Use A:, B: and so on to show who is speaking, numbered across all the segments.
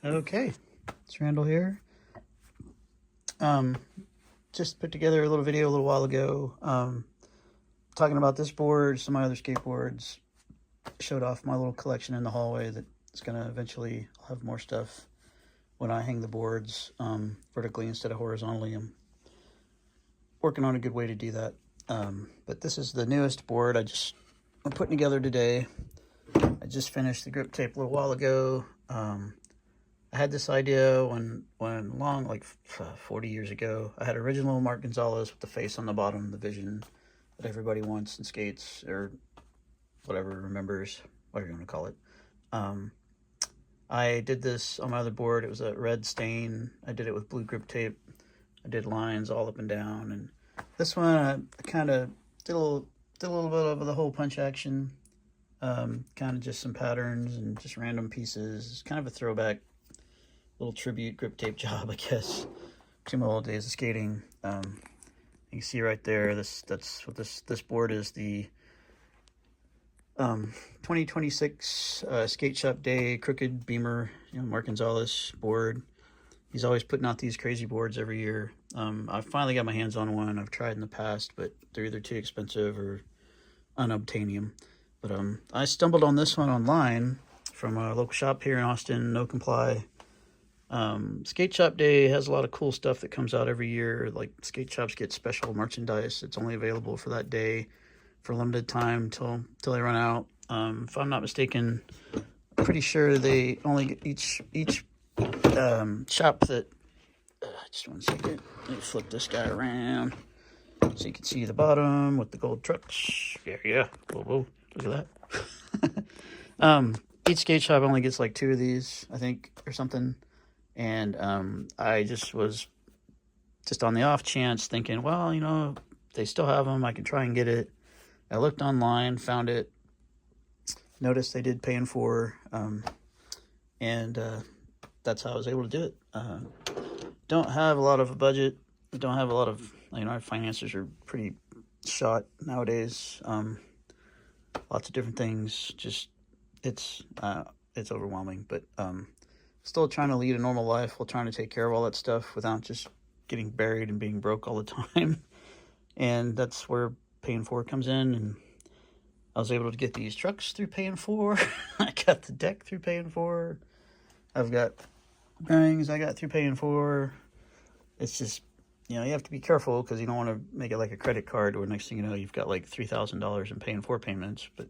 A: Okay, it's Randall here. Just put together a little video a little while ago, talking about this board, some of my other skateboards. Showed off my little collection in the hallway that's gonna eventually have more stuff when I hang the boards vertically instead of horizontally. I'm working on a good way to do that. But this is the newest board I'm putting together today. I just finished the grip tape a little while ago. I had this idea when long, like 40 years ago. I had original Mark Gonzalez with the face on the bottom, the vision that everybody wants in skates, or whatever remembers, whatever you want to call it. I did this on my other board. It was a red stain. I did it with blue grip tape. I did lines all up and down. And this one, I kind of did a little bit of the hole punch action. Kind of just some patterns and just random pieces. It's kind of a throwback, little tribute grip tape job, I guess, to my old days of skating. You can see right there, that's what this board is, the 2026 Skate Shop Day Crooked Beamer, Mark Gonzalez board. He's always putting out these crazy boards every year. I finally got my hands on one. I've tried in the past, but they're either too expensive or unobtainium. But I stumbled on this one online from a local shop here in Austin, No Comply. Skate Shop Day has a lot of cool stuff that comes out every year. Like, skate shops get special merchandise. It's only available for that day for a limited time till they run out. If I'm not mistaken, I'm pretty sure they only get each shop that just 1 second, let me flip this guy around so you can see the bottom with the gold trucks. Yeah, whoa, look at that. Each skate shop only gets like 2 of these, I think, or something. And I just was on the off chance thinking, well, they still have them, I can try and get it. I looked online, found it, noticed they did pay in full, and that's how I was able to do it. Don't have a lot of a budget. Don't have a lot of, our finances are pretty shot nowadays. Lots of different things. Just, it's overwhelming, but still trying to lead a normal life while trying to take care of all that stuff without just getting buried and being broke all the time. And that's where paying for comes in. And I was able to get these trucks through paying for. I got the deck through paying for. I've got bearings I got through paying for. It's just, you have to be careful because you don't want to make it like a credit card where next thing you know, you've got like $3,000 in paying for payments. But,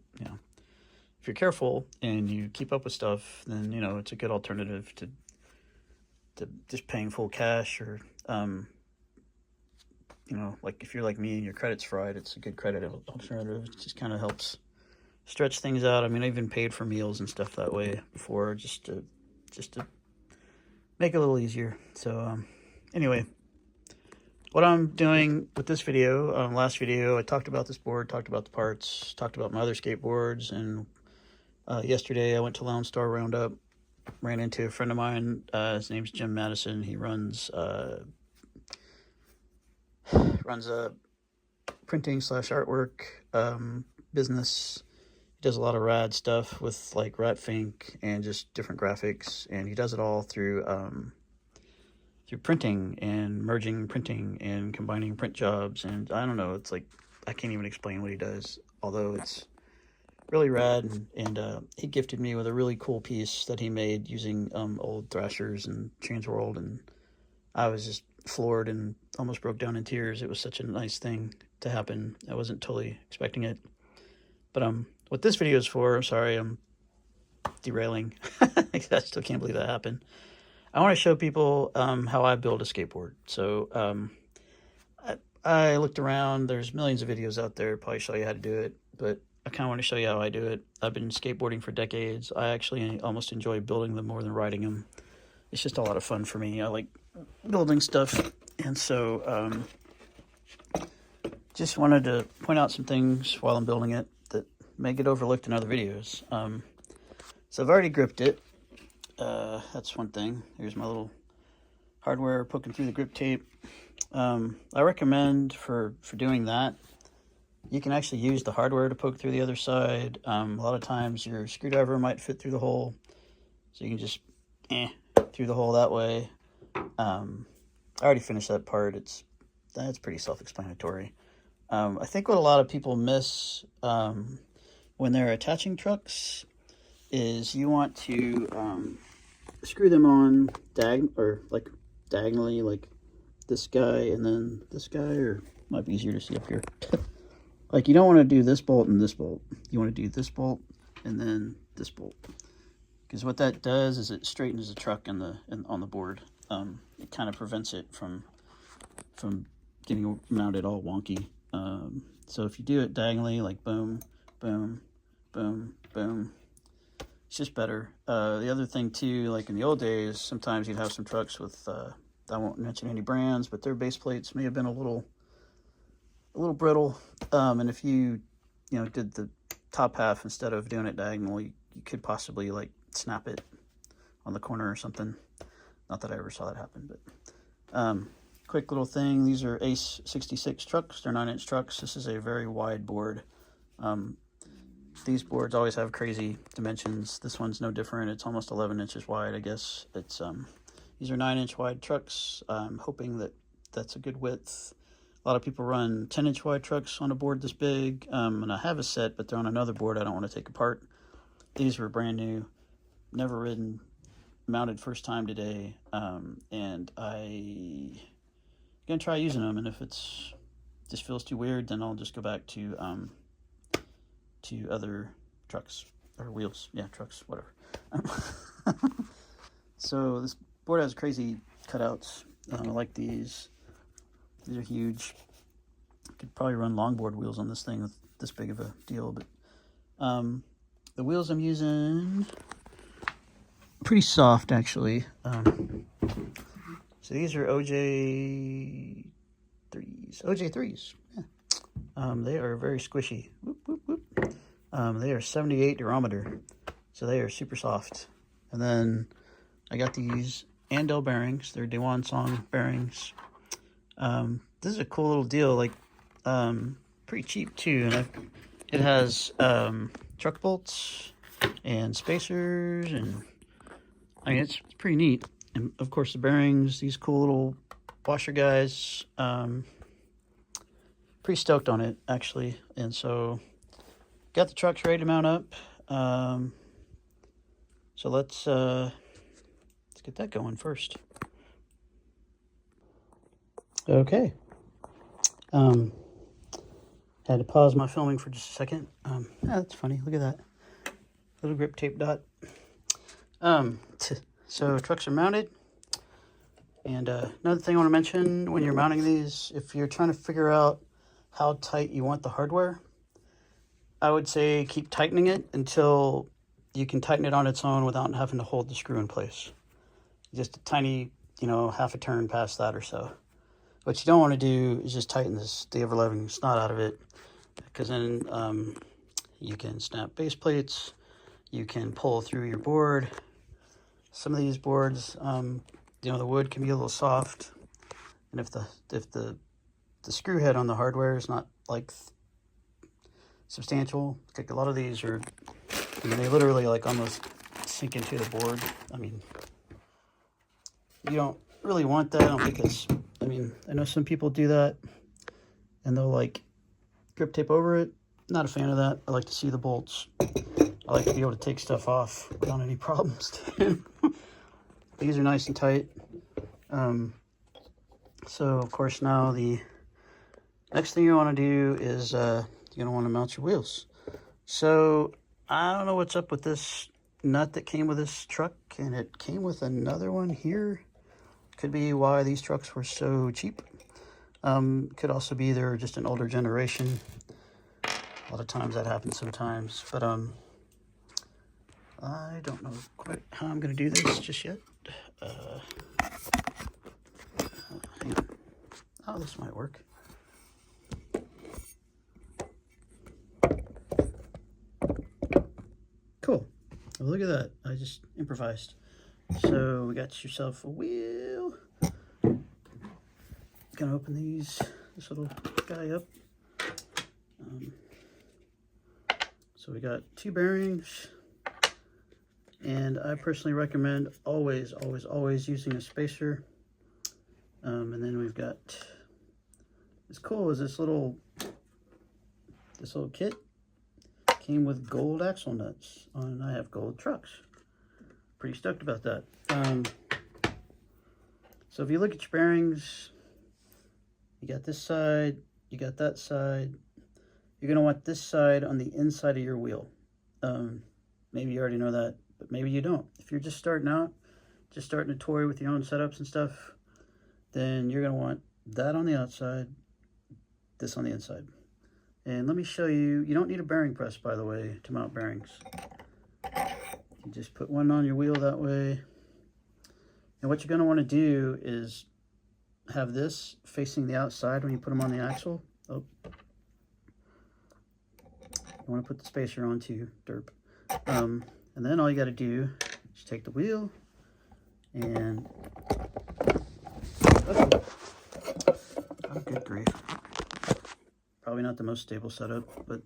A: if you're careful and you keep up with stuff, then, it's a good alternative to just paying full cash, or, like if you're like me and your credit's fried, it's a good credit alternative. It just kind of helps stretch things out. I mean, I even paid for meals and stuff that way before, just to make it a little easier. So, anyway, what I'm doing with this video, last video, I talked about this board, talked about the parts, talked about my other skateboards, and yesterday I went to Lone Star Roundup, ran into a friend of mine. His name's Jim Madison. He runs a printing / artwork business. He does a lot of rad stuff with like Ratfink and just different graphics, and he does it all through printing and merging printing and combining print jobs. And I don't know, it's like, I can't even explain what he does, although it's really rad. And he gifted me with a really cool piece that he made using old Thrashers and Transworld, and I was just floored and almost broke down in tears. It was such a nice thing to happen. I wasn't totally expecting it. But what this video is for, I'm sorry, I'm derailing. I still can't believe that happened. I want to show people how I build a skateboard. So I looked around. There's millions of videos out there, probably show you how to do it, but I kind of want to show you how I do it. I've been skateboarding for decades. I actually almost enjoy building them more than riding them. It's just a lot of fun for me. I like building stuff. And so just wanted to point out some things while I'm building it that may get overlooked in other videos. So I've already gripped it. That's one thing. Here's my little hardware poking through the grip tape. I recommend for doing that, you can actually use the hardware to poke through the other side. A lot of times your screwdriver might fit through the hole, so you can just through the hole that way. I already finished that part. That's pretty self-explanatory. I think what a lot of people miss when they're attaching trucks is you want to screw them on diagonally, like this guy and then this guy, or it might be easier to see up here. Like, you don't want to do this bolt and this bolt. You want to do this bolt and then this bolt, because what that does is it straightens the truck on the board. It kind of prevents it from getting mounted all wonky. So if you do it diagonally, like boom, boom, boom, boom, it's just better. The other thing too, like in the old days, sometimes you'd have some trucks with, I won't mention any brands, but their base plates may have been a little brittle. And if you did the top half instead of doing it diagonally, you could possibly like snap it on the corner or something. Not that I ever saw that happen, but quick little thing. These are Ace 66 trucks. They're 9-inch trucks. This is a very wide board. These boards always have crazy dimensions. This one's no different. It's almost 11 inches wide, I guess. It's these are 9-inch wide trucks. I'm hoping that's a good width. A lot of people run 10-inch wide trucks on a board this big, and I have a set, but they're on another board I don't want to take apart. These were brand new, never ridden, mounted first time today, and I'm gonna try using them. And if it's just feels too weird, then I'll just go back to other trucks or wheels. Yeah, trucks, whatever. So this board has crazy cutouts. I like these. These are huge. Could probably run longboard wheels on this thing with this big of a deal, but the wheels I'm using pretty soft actually. So these are OJ3s. Yeah. They are very squishy. Whoop, whoop, whoop. They are 78 durometer, so they are super soft. And then I got these Andel bearings. They're Dewan Song bearings. This is a cool little deal, like pretty cheap too, and it has truck bolts and spacers, and I mean it's pretty neat. And of course the bearings, these cool little washer guys. Pretty stoked on it actually, and so got the trucks ready to mount up. So let's get that going first. Okay. Had to pause my filming for just a second. That's funny. Look at that little grip tape dot. So trucks are mounted. And another thing I want to mention when you're mounting these, if you're trying to figure out how tight you want the hardware, I would say keep tightening it until you can tighten it on its own without having to hold the screw in place. Just a tiny, half a turn past that or so. What you don't want to do is just tighten the ever-loving snot out of it, because then you can snap base plates, you can pull through your board. Some of these boards, the wood can be a little soft, and if the screw head on the hardware is not like substantial, like a lot of these are, they literally like almost sink into the board. I mean, you don't really want that. I don't think it's, I know some people do that and they'll like grip tape over it. Not a fan of that. I like to see the bolts. I like to be able to take stuff off without any problems too. These are nice and tight. So of course now the next thing you want to do is you're going to want to mount your wheels. So I don't know what's up with this nut that came with this truck, and it came with another one here. Could be why these trucks were so cheap. Could also be they're just an older generation. A lot of times that happens sometimes, but I don't know quite how I'm going to do this just yet. Hang on. Oh, this might work. Cool. Well, look at that. I just improvised. So we got yourself a wheel. Gonna open this little guy up. So we got two bearings. And I personally recommend always using a spacer. And then we've got, what's cool is this little kit came with gold axle nuts, and I have gold trucks. Pretty stoked about that. So if you look at your bearings, you got this side, you got that side. You're going to want this side on the inside of your wheel. Maybe you already know that, but maybe you don't. If you're just starting out, just starting to toy with your own setups and stuff, then you're going to want that on the outside, this on the inside. And let me show you, you don't need a bearing press, by the way, to mount bearings. You just put one on your wheel that way. And what you're going to want to do is have this facing the outside when you put them on the axle. Oh. You want to put the spacer on too, derp. And then all you got to do is take the wheel and... Oh, good grief. Probably not the most stable setup, but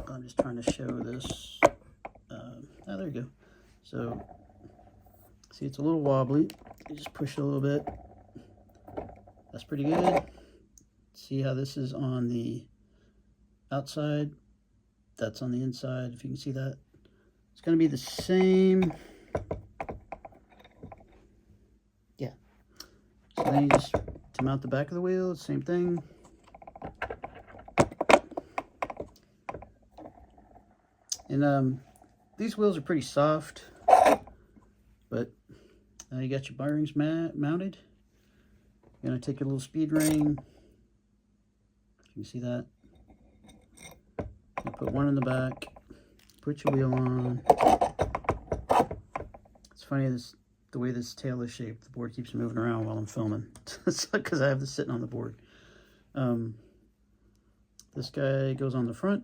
A: I'm just trying to show this. There you go. So, see, it's a little wobbly. You just push it a little bit. That's pretty good. See how this is on the outside? That's on the inside, if you can see that. It's going to be the same. Yeah. So then you just, to mount the back of the wheel, same thing. And these wheels are pretty soft, but you got your bearings mounted. You're going to take your little speed ring. You can see that. You put one in the back, put your wheel on. It's funny, the way this tail is shaped, the board keeps moving around while I'm filming. It's because I have this sitting on the board. This guy goes on the front.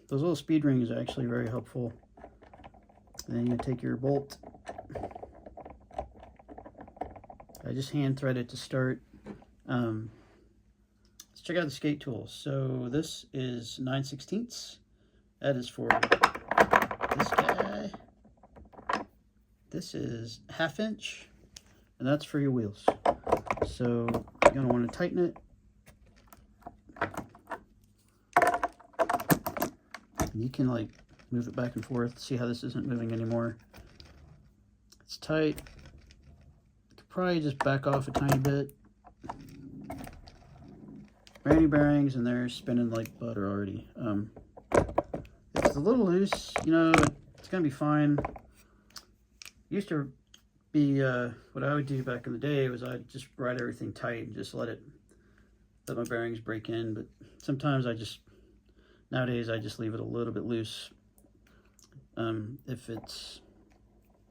A: Those little speed rings are actually very helpful. And then you take your bolt. I just hand thread it to start. Let's check out the skate tools. So this is 9/16. That is for this guy. This is 1/2 inch, and that's for your wheels. So you're gonna want to tighten it. You can like move it back and forth. See how this isn't moving anymore? It's tight. You could probably just back off a tiny bit. Granny bearings, and they're spinning like butter already. It's a little loose, you know, it's gonna be fine. Used to be what I would do back in the day was I'd just ride everything tight and just let my bearings break in. But sometimes nowadays I just leave it a little bit loose if it's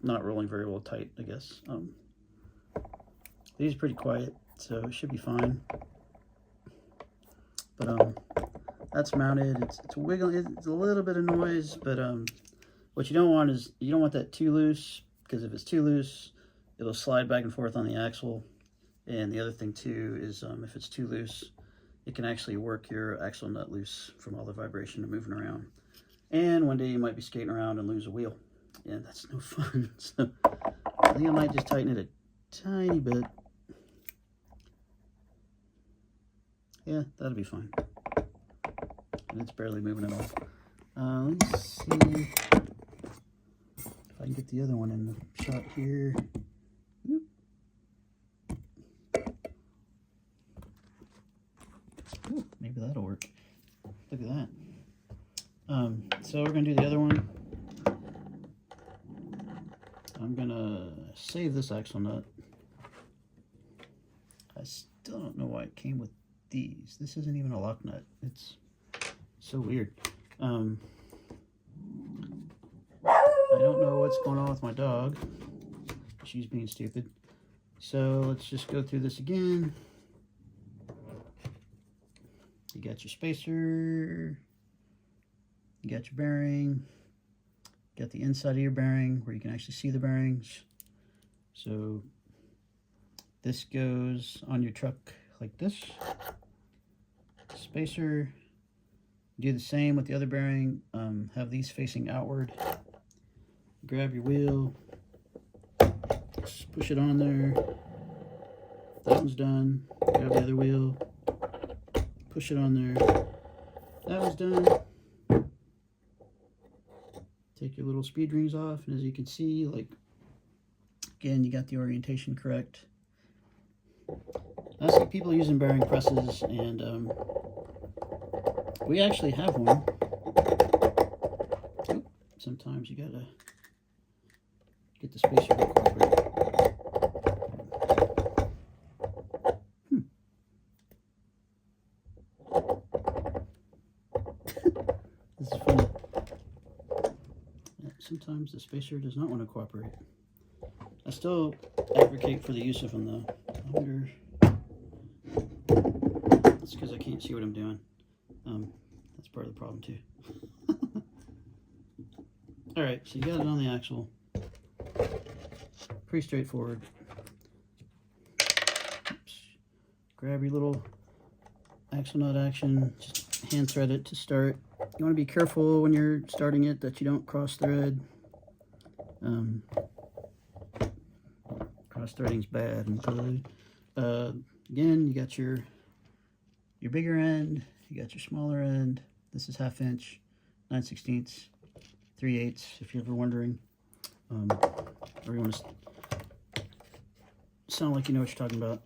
A: not rolling very well tight, I guess. These are pretty quiet, so it should be fine. But that's mounted. It's wiggling. It's a little bit of noise, but what you don't want is you don't want that too loose, because if it's too loose, it'll slide back and forth on the axle. And the other thing too is if it's too loose, it can actually work your axle nut loose from all the vibration and moving around. And one day you might be skating around and lose a wheel, and that's no fun. So I think I might just tighten it a tiny bit. Yeah, that'll be fine. And it's barely moving at all. Let's see if I can get the other one in the shot here. Oop. Ooh, maybe that'll work. Look at that. So we're going to do the other one. I'm going to save this axle nut. I still don't know why it came with these. This isn't even a lock nut. It's so weird. I don't know what's going on with my dog. She's being stupid. So let's just go through this again. You got your spacer. You got your bearing. You got the inside of your bearing where you can actually see the bearings. So this goes on your truck like this. Spacer. Do the same with the other bearing. Have these facing outward. grab your wheel, just push it on there. That one's done. Grab the other wheel, push it on there. That was done. Take your little speed rings off, and as you can see, like, again, you got the orientation correct. I see people using bearing presses, and we actually have one. Sometimes you gotta get the spacer to cooperate. This is funny. Sometimes the spacer does not want to cooperate. I still advocate for the use of them though. I wonder. It's because I can't see what I'm doing. That's part of the problem too. Alright, so you got it on the axle. Pretty straightforward. Oops. Grab your little axle nut action, just hand thread it to start. You want to be careful when you're starting it that you don't cross thread. Cross threading's bad. Again, you got your bigger end, you got your smaller end. This is 1/2 inch, 9/16, 3/8, if you're ever wondering. Or you want to sound like you know what you're talking about.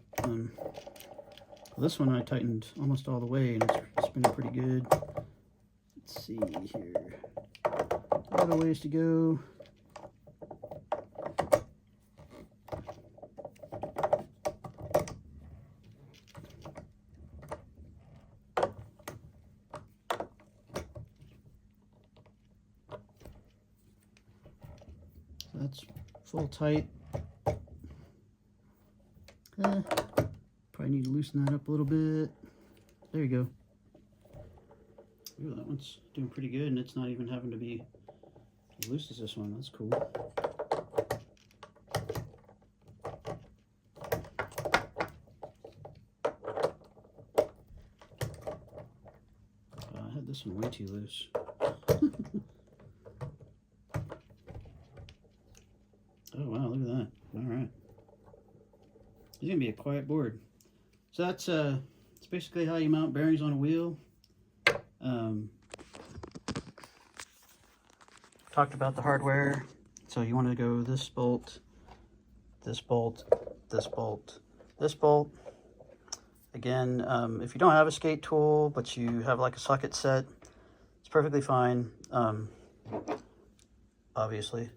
A: This one I tightened almost all the way, and it's spinning pretty good. Let's see here. A lot of ways to go. So that's full tight. Probably need to loosen that up a little bit. There you go. Ooh, that one's doing pretty good, and it's not even having to be as loose as this one. That's cool. I had this one way too loose. Oh wow, look at that. All right. It's gonna be a quiet board. So that's it's basically how you mount bearings on a wheel. Talked about the hardware. So you want to go this bolt, this bolt, this bolt, this bolt. Again, if you don't have a skate tool, but you have like a socket set, it's perfectly fine. Obviously.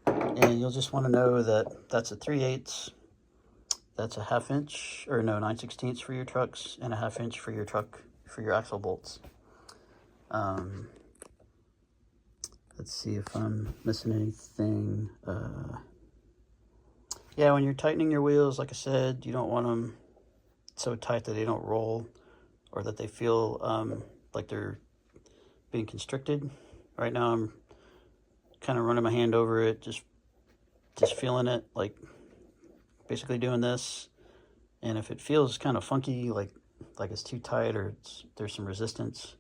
A: And you'll just want to know that that's a 3/8, that's a 1/2 inch, or no, 9/16 for your trucks, and a 1/2 inch for your truck, for your axle bolts. Let's see if I'm missing anything. Yeah, when you're tightening your wheels, like I said, you don't want them so tight that they don't roll, or that they feel like they're being constricted. Right now I'm kind of running my hand over it, just feeling it, like basically doing this. And if it feels kind of funky, like it's too tight, or there's some resistance,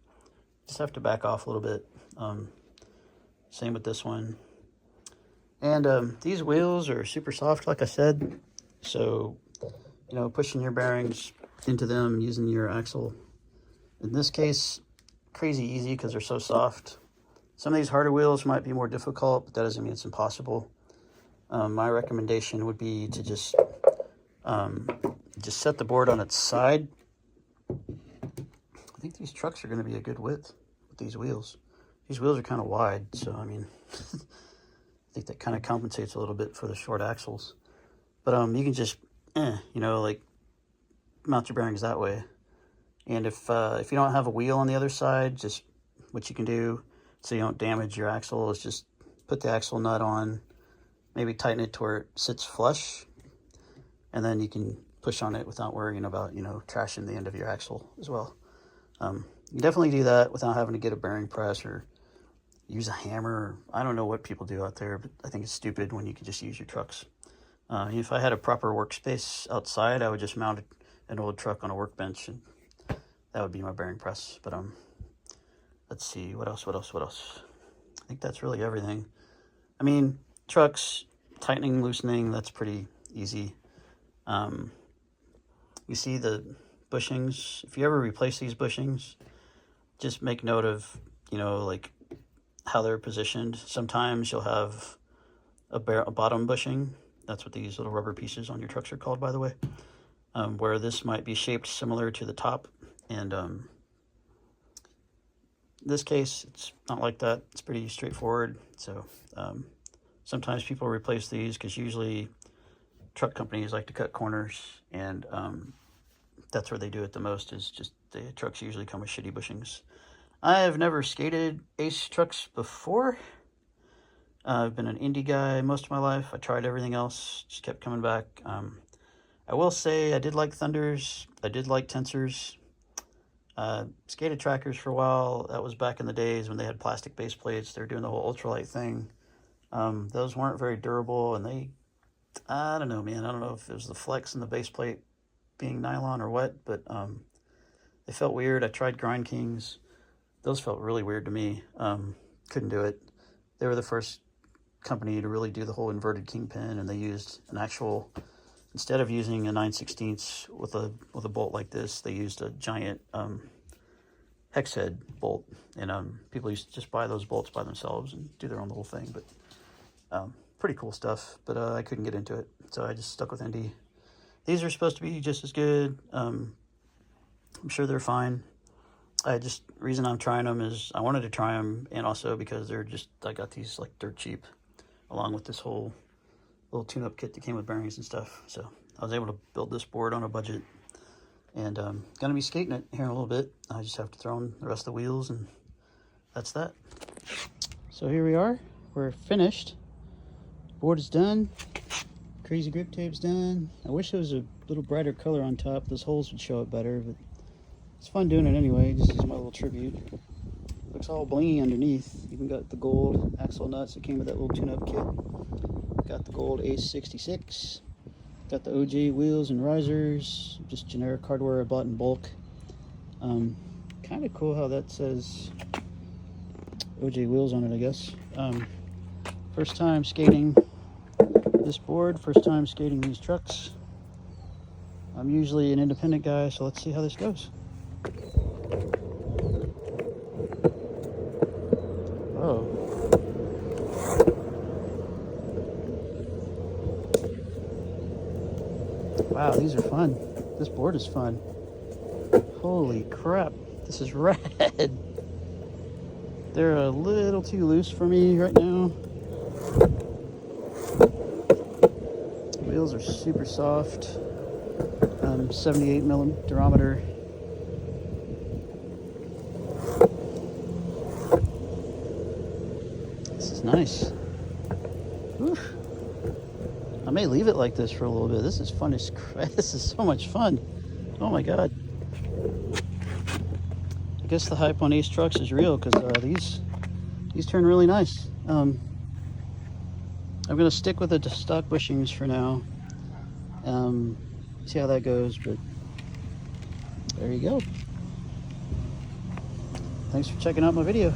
A: just have to back off a little bit. Same with this one. And these wheels are super soft, like I said. So, you know, pushing your bearings into them using your axle, in this case, crazy easy because they're so soft. Some of these harder wheels might be more difficult, but that doesn't mean it's impossible. My recommendation would be to just set the board on its side. I think these trucks are going to be a good width with these wheels. These wheels are kind of wide, so I mean, I think that kind of compensates a little bit for the short axles. But you can just, you know, like mount your bearings that way. And if you don't have a wheel on the other side, just what you can do so you don't damage your axle is just put the axle nut on, maybe tighten it to where it sits flush, and then you can push on it without worrying about, you know, trashing the end of your axle as well. You can definitely do that without having to get a bearing press or use a hammer. I don't know what people do out there, but I think it's stupid when you can just use your trucks. If I had a proper workspace outside, I would just mount an old truck on a workbench, and that would be my bearing press. But let's see, what else? I think that's really everything. I mean, trucks, tightening, loosening, that's pretty easy. You see the bushings. If you ever replace these bushings, just make note of, like how they're positioned. Sometimes you'll have a bottom bushing. That's what these little rubber pieces on your trucks are called, by the way. Where this might be shaped similar to the top. And in this case, it's not like that. It's pretty straightforward. So sometimes people replace these because usually truck companies like to cut corners, and that's where they do it the most, is just the trucks usually come with shitty bushings. I have never skated Ace trucks before. I've been an indie guy most of my life. I tried everything else, just kept coming back. I will say I did like Thunders. I did like Tensors. Skated Trackers for a while. That was back in the days when they had plastic base plates. They were doing the whole ultralight thing. Those weren't very durable, and I don't know, man. I don't know if it was the flex in the base plate being nylon or what, but they felt weird. I tried Grind Kings. Those felt really weird to me. Couldn't do it. They were the first company to really do the whole inverted kingpin, and they used an actual, instead of using a 9/16 with a bolt like this, they used a giant hex head bolt, and people used to just buy those bolts by themselves and do their own little thing. But pretty cool stuff, but I couldn't get into it, so I just stuck with indie. These are supposed to be just as good. I'm sure they're fine. Reason I'm trying them is I wanted to try them, and also because I got these like dirt cheap, along with this whole little tune-up kit that came with bearings and stuff. So I was able to build this board on a budget, and gonna be skating it here in a little bit. I just have to throw in the rest of the wheels, and that's that. So here we are. We're finished. Board is done. Crazy grip tape's done. I wish there was a little brighter color on top. Those holes would show it better, but it's fun doing it anyway. Just as my little tribute. Looks all blingy underneath. Even got the gold axle nuts that came with that little tune-up kit. Got the gold Ace 66. Got the OJ wheels and risers. Just generic hardware I bought in bulk. Kind of cool how that says OJ wheels on it, I guess. First time skating this board. First time skating these trucks. I'm usually an independent guy, so let's see how this goes. Oh. Wow, these are fun. This board is fun. Holy crap, this is rad. They're a little too loose for me right now. Wheels are super soft. 78 durometer. This is nice. Oof. I may leave it like this for a little bit. This is fun as crap. This is so much fun. Oh my god. I guess the hype on Ace trucks is real, because these turn really nice. I'm gonna stick with the stock bushings for now. See how that goes, but there you go. Thanks for checking out my video.